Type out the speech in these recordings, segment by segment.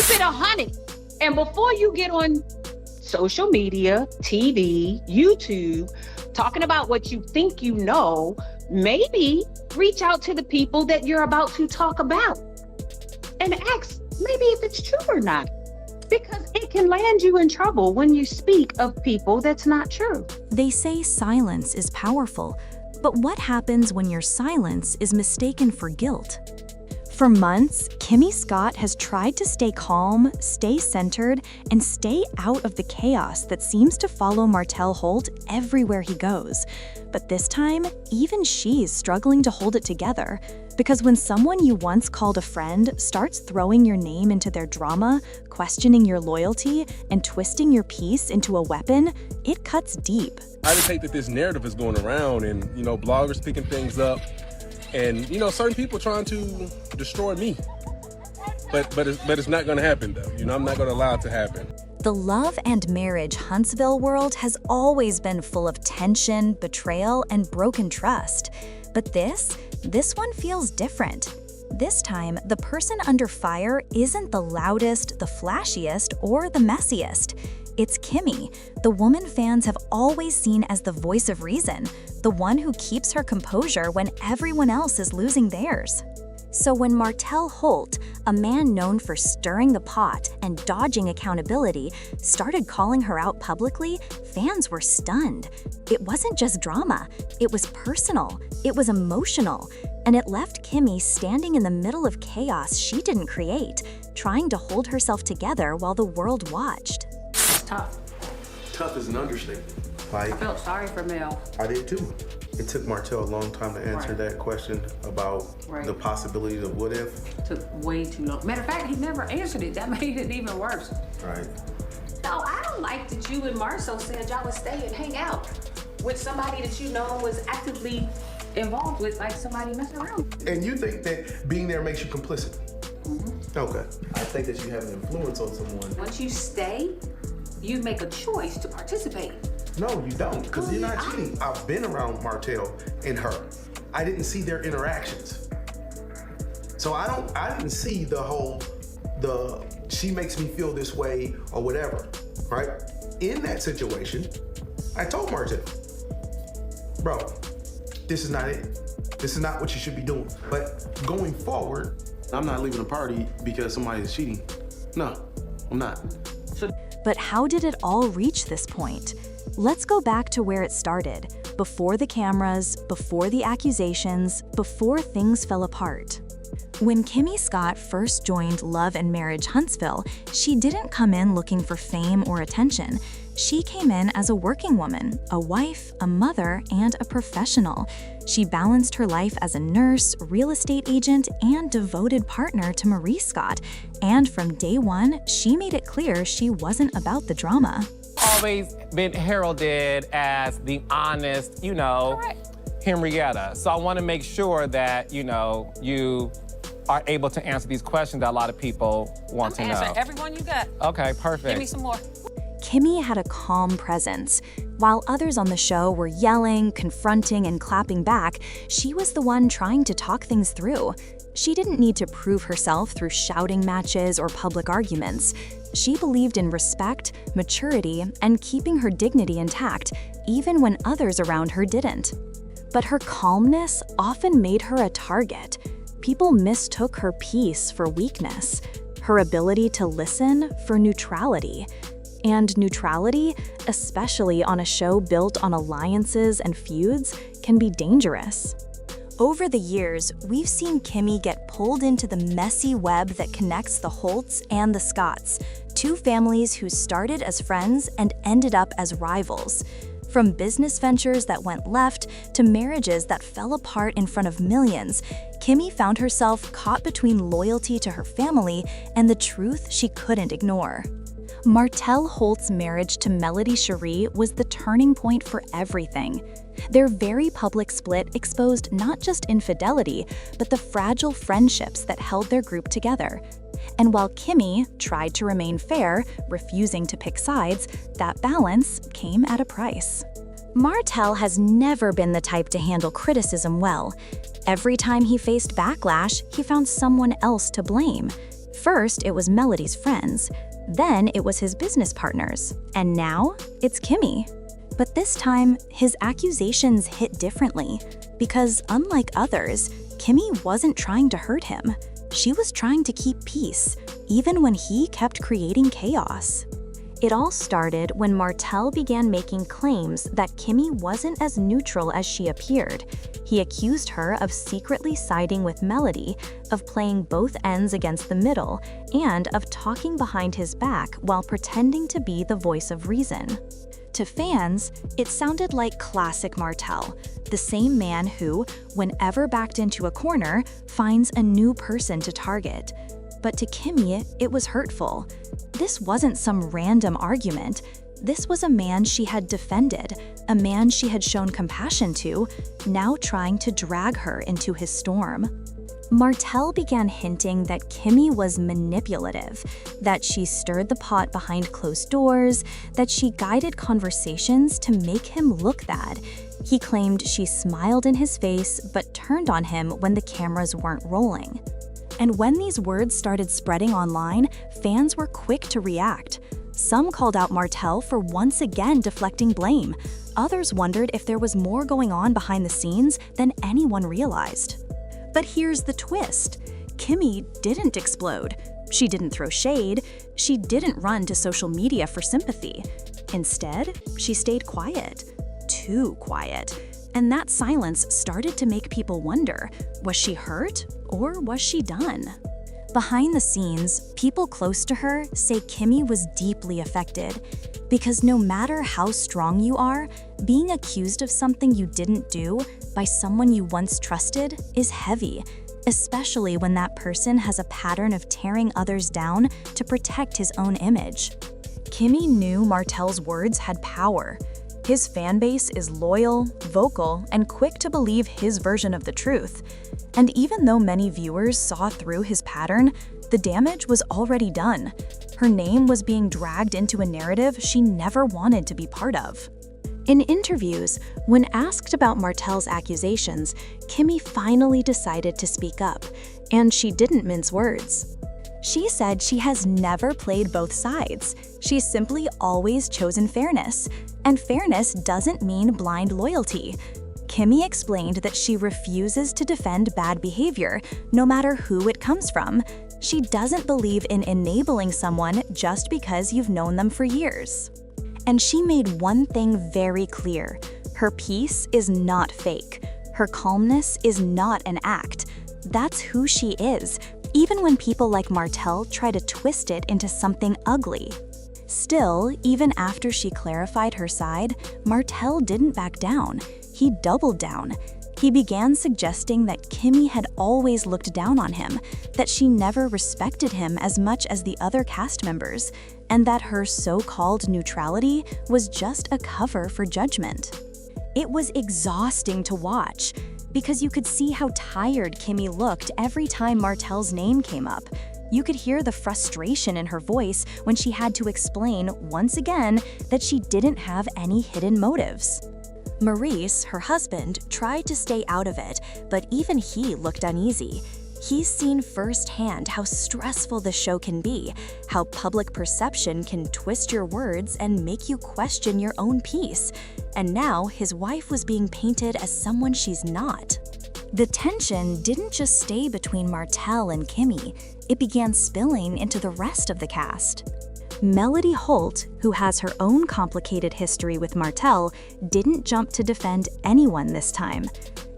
it 100. And before you get on social media, TV, YouTube, talking about what you think you know, maybe reach out to the people that you're about to talk about and ask maybe if it's true or not. Because it can land you in trouble when you speak of people that's not true. They say silence is powerful, but what happens when your silence is mistaken for guilt? For months, Kimmi Scott has tried to stay calm, stay centered, and stay out of the chaos that seems to follow Martell Holt everywhere he goes. But this time, even she's struggling to hold it together. Because when someone you once called a friend starts throwing your name into their drama, questioning your loyalty, and twisting your peace into a weapon, it cuts deep. I just hate that this narrative is going around and, bloggers picking things up and, certain people trying to destroy me. But it's not going to happen, though. I'm not going to allow it to happen. The love and marriage Huntsville world has always been full of tension, betrayal, and broken trust. But this one feels different. This time, the person under fire isn't the loudest, the flashiest, or the messiest. It's Kimmi, the woman fans have always seen as the voice of reason, the one who keeps her composure when everyone else is losing theirs. So when Martell Holt, a man known for stirring the pot and dodging accountability, started calling her out publicly, fans were stunned. It wasn't just drama, it was personal, it was emotional, and it left Kimmi standing in the middle of chaos she didn't create, trying to hold herself together while the world watched. It's tough. Tough is an understatement. I felt sorry for Mel. I did too. It took Martell a long time to answer that question about the possibility of what if. Took way too long. Matter of fact, he never answered it. That made it even worse. Right. No, I don't like that you and Marcel said y'all would stay and hang out with somebody that you know was actively involved with, like somebody messing around. And you think that being there makes you complicit? Mm-hmm. Okay. I think that you have an influence on someone. Once you stay, you make a choice to participate. No, you don't, because you're not cheating. I've been around Martell and her. I didn't see their interactions. So I didn't see she makes me feel this way or whatever, right? In that situation, I told Martell, bro, this is not it. This is not what you should be doing. But going forward, I'm not leaving a party because somebody is cheating. No, I'm not. But how did it all reach this point? Let's go back to where it started, before the cameras, before the accusations, before things fell apart. When Kimmi Scott first joined Love and Marriage Huntsville, she didn't come in looking for fame or attention. She came in as a working woman, a wife, a mother, and a professional. She balanced her life as a nurse, real estate agent, and devoted partner to Marie Scott. And from day one, she made it clear she wasn't about the drama. Always been heralded as the honest, Henrietta. So I want to make sure that, you are able to answer these questions that a lot of people want to know. Answer everyone you got. Okay, perfect. Give me some more. Kimmi had a calm presence. While others on the show were yelling, confronting, and clapping back, she was the one trying to talk things through. She didn't need to prove herself through shouting matches or public arguments. She believed in respect, maturity, and keeping her dignity intact, even when others around her didn't. But her calmness often made her a target. People mistook her peace for weakness, her ability to listen for neutrality. And neutrality, especially on a show built on alliances and feuds, can be dangerous. Over the years, we've seen Kimmi get pulled into the messy web that connects the Holts and the Scotts, two families who started as friends and ended up as rivals. From business ventures that went left to marriages that fell apart in front of millions, Kimmi found herself caught between loyalty to her family and the truth she couldn't ignore. Martell Holt's marriage to Melody Cherie was the turning point for everything. Their very public split exposed not just infidelity, but the fragile friendships that held their group together. And while Kimmi tried to remain fair, refusing to pick sides, that balance came at a price. Martell has never been the type to handle criticism well. Every time he faced backlash, he found someone else to blame. First, it was Melody's friends. Then it was his business partners. And now, it's Kimmi. But this time, his accusations hit differently. Because unlike others, Kimmi wasn't trying to hurt him. She was trying to keep peace, even when he kept creating chaos. It all started when Martell began making claims that Kimmi wasn't as neutral as she appeared. He accused her of secretly siding with Melody, of playing both ends against the middle, and of talking behind his back while pretending to be the voice of reason. To fans, it sounded like classic Martell, the same man who, whenever backed into a corner, finds a new person to target. But to Kimmi, it was hurtful. This wasn't some random argument. This was a man she had defended, a man she had shown compassion to, now trying to drag her into his storm. Martell began hinting that Kimmi was manipulative, that she stirred the pot behind closed doors, that she guided conversations to make him look bad. He claimed she smiled in his face but turned on him when the cameras weren't rolling. And when these words started spreading online, fans were quick to react. Some called out Martell for once again deflecting blame. Others wondered if there was more going on behind the scenes than anyone realized. But here's the twist. Kimmi didn't explode. She didn't throw shade. She didn't run to social media for sympathy. Instead, she stayed quiet. Too quiet. And that silence started to make people wonder, was she hurt or was she done? Behind the scenes, people close to her say Kimmi was deeply affected. Because no matter how strong you are, being accused of something you didn't do by someone you once trusted is heavy, especially when that person has a pattern of tearing others down to protect his own image. Kimmi knew Martell's words had power. His fan base is loyal, vocal, and quick to believe his version of the truth. And even though many viewers saw through his pattern, the damage was already done. Her name was being dragged into a narrative she never wanted to be part of. In interviews, when asked about Martell's accusations, Kimmi finally decided to speak up, and she didn't mince words. She said she has never played both sides. She's simply always chosen fairness, and fairness doesn't mean blind loyalty. Kimmi explained that she refuses to defend bad behavior, no matter who it comes from. She doesn't believe in enabling someone just because you've known them for years. And she made one thing very clear. Her peace is not fake. Her calmness is not an act. That's who she is, even when people like Martell try to twist it into something ugly. Still, even after she clarified her side, Martell didn't back down. He doubled down. He began suggesting that Kimmi had always looked down on him, that she never respected him as much as the other cast members, and that her so-called neutrality was just a cover for judgment. It was exhausting to watch, because you could see how tired Kimmi looked every time Martell's name came up. You could hear the frustration in her voice when she had to explain, once again, that she didn't have any hidden motives. Maurice, her husband, tried to stay out of it, but even he looked uneasy. He's seen firsthand how stressful the show can be, how public perception can twist your words and make you question your own peace. And now his wife was being painted as someone she's not. The tension didn't just stay between Martell and Kimmi, it began spilling into the rest of the cast. Melody Holt, who has her own complicated history with Martell, didn't jump to defend anyone this time.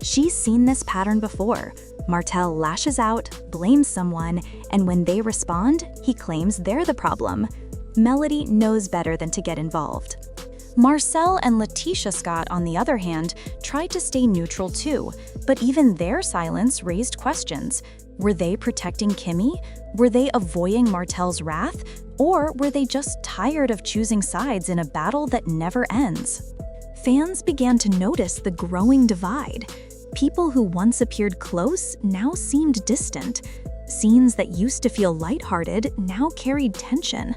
She's seen this pattern before. Martell lashes out, blames someone, and when they respond, he claims they're the problem. Melody knows better than to get involved. Marcel and Letitia Scott, on the other hand, tried to stay neutral too, but even their silence raised questions. Were they protecting Kimmi? Were they avoiding Martell's wrath? Or were they just tired of choosing sides in a battle that never ends? Fans began to notice the growing divide. People who once appeared close now seemed distant. Scenes that used to feel lighthearted now carried tension.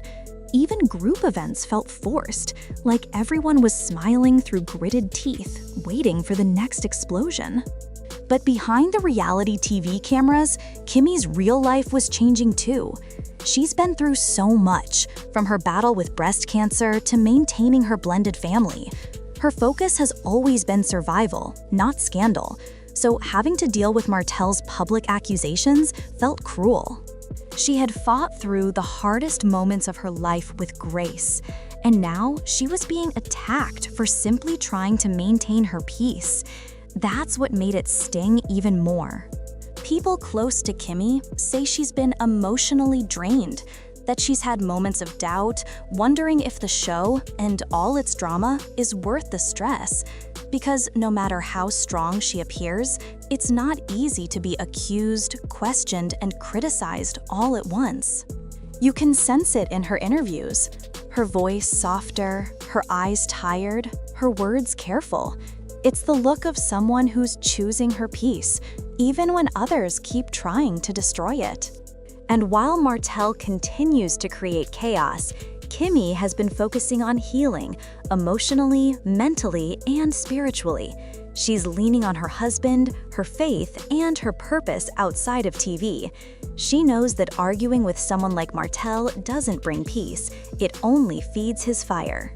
Even group events felt forced, like everyone was smiling through gritted teeth, waiting for the next explosion. But behind the reality TV cameras, Kimmi's real life was changing too. She's been through so much, from her battle with breast cancer to maintaining her blended family. Her focus has always been survival, not scandal, so having to deal with Martell's public accusations felt cruel. She had fought through the hardest moments of her life with grace, and now she was being attacked for simply trying to maintain her peace. That's what made it sting even more. People close to Kimmi say she's been emotionally drained, that she's had moments of doubt, wondering if the show and all its drama is worth the stress. Because no matter how strong she appears, it's not easy to be accused, questioned, and criticized all at once. You can sense it in her interviews. Her voice softer, her eyes tired, her words careful. It's the look of someone who's choosing her peace, even when others keep trying to destroy it. And while Martell continues to create chaos, Kimmi has been focusing on healing, emotionally, mentally, and spiritually. She's leaning on her husband, her faith, and her purpose outside of TV. She knows that arguing with someone like Martell doesn't bring peace, it only feeds his fire.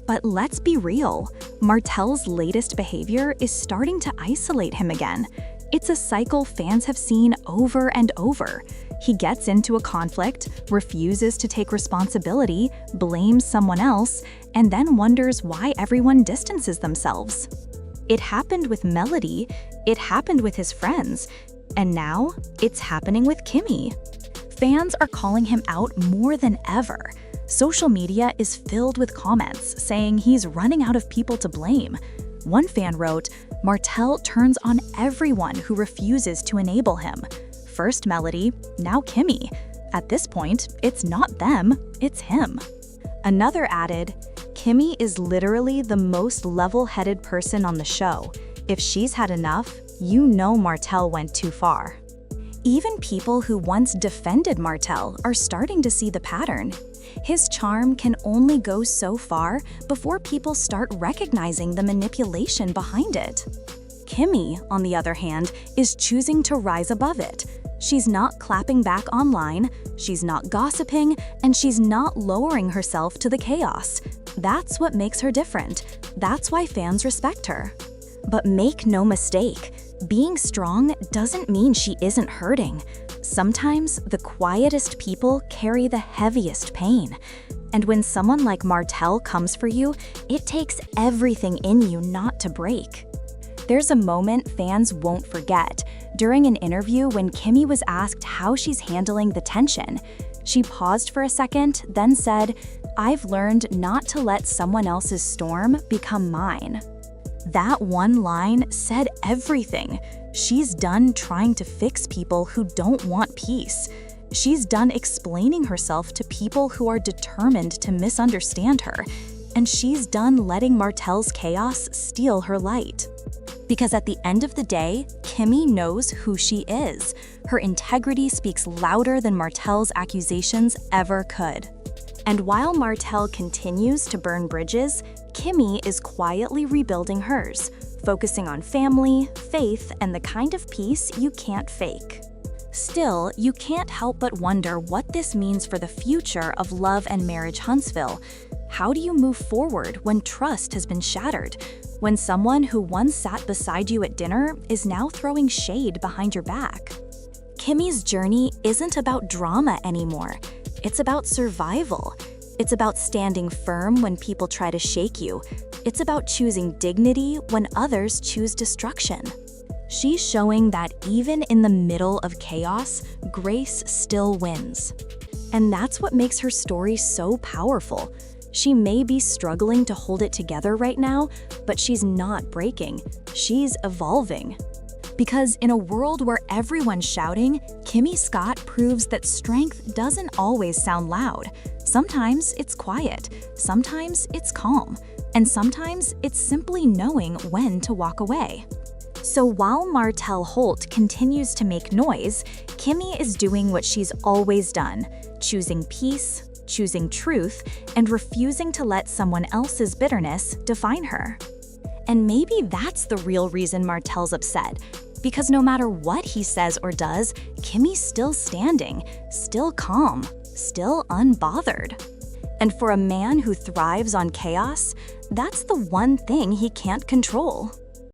But let's be real, Martell's latest behavior is starting to isolate him again. It's a cycle fans have seen over and over. He gets into a conflict, refuses to take responsibility, blames someone else, and then wonders why everyone distances themselves. It happened with Melody, it happened with his friends, and now it's happening with Kimmi. Fans are calling him out more than ever. Social media is filled with comments saying he's running out of people to blame. One fan wrote, "Martell turns on everyone who refuses to enable him. First Melody, now Kimmi. At this point, it's not them, it's him." Another added, "Kimmi is literally the most level-headed person on the show. If she's had enough, you know Martell went too far." Even people who once defended Martell are starting to see the pattern. His charm can only go so far before people start recognizing the manipulation behind it. Kimmi, on the other hand, is choosing to rise above it. She's not clapping back online, she's not gossiping, and she's not lowering herself to the chaos. That's what makes her different. That's why fans respect her. But make no mistake, being strong doesn't mean she isn't hurting. Sometimes the quietest people carry the heaviest pain. And when someone like Martell comes for you, it takes everything in you not to break. There's a moment fans won't forget. During an interview when Kimmi was asked how she's handling the tension, she paused for a second, then said, "I've learned not to let someone else's storm become mine." That one line said everything. She's done trying to fix people who don't want peace. She's done explaining herself to people who are determined to misunderstand her. And she's done letting Martell's chaos steal her light. Because at the end of the day, Kimmi knows who she is. Her integrity speaks louder than Martell's accusations ever could. And while Martell continues to burn bridges, Kimmi is quietly rebuilding hers, focusing on family, faith, and the kind of peace you can't fake. Still, you can't help but wonder what this means for the future of Love and Marriage Huntsville. How do you move forward when trust has been shattered? When someone who once sat beside you at dinner is now throwing shade behind your back? Kimmi's journey isn't about drama anymore. It's about survival. It's about standing firm when people try to shake you. It's about choosing dignity when others choose destruction. She's showing that even in the middle of chaos, grace still wins. And that's what makes her story so powerful. She may be struggling to hold it together right now, but she's not breaking. She's evolving. Because in a world where everyone's shouting, Kimmi Scott proves that strength doesn't always sound loud. Sometimes it's quiet, sometimes it's calm, and sometimes it's simply knowing when to walk away. So while Martell Holt continues to make noise, Kimmi is doing what she's always done, choosing peace, choosing truth, and refusing to let someone else's bitterness define her. And maybe that's the real reason Martell's upset, Because no matter what he says or does, Kimmi's still standing, still calm, still unbothered. And for a man who thrives on chaos, that's the one thing he can't control.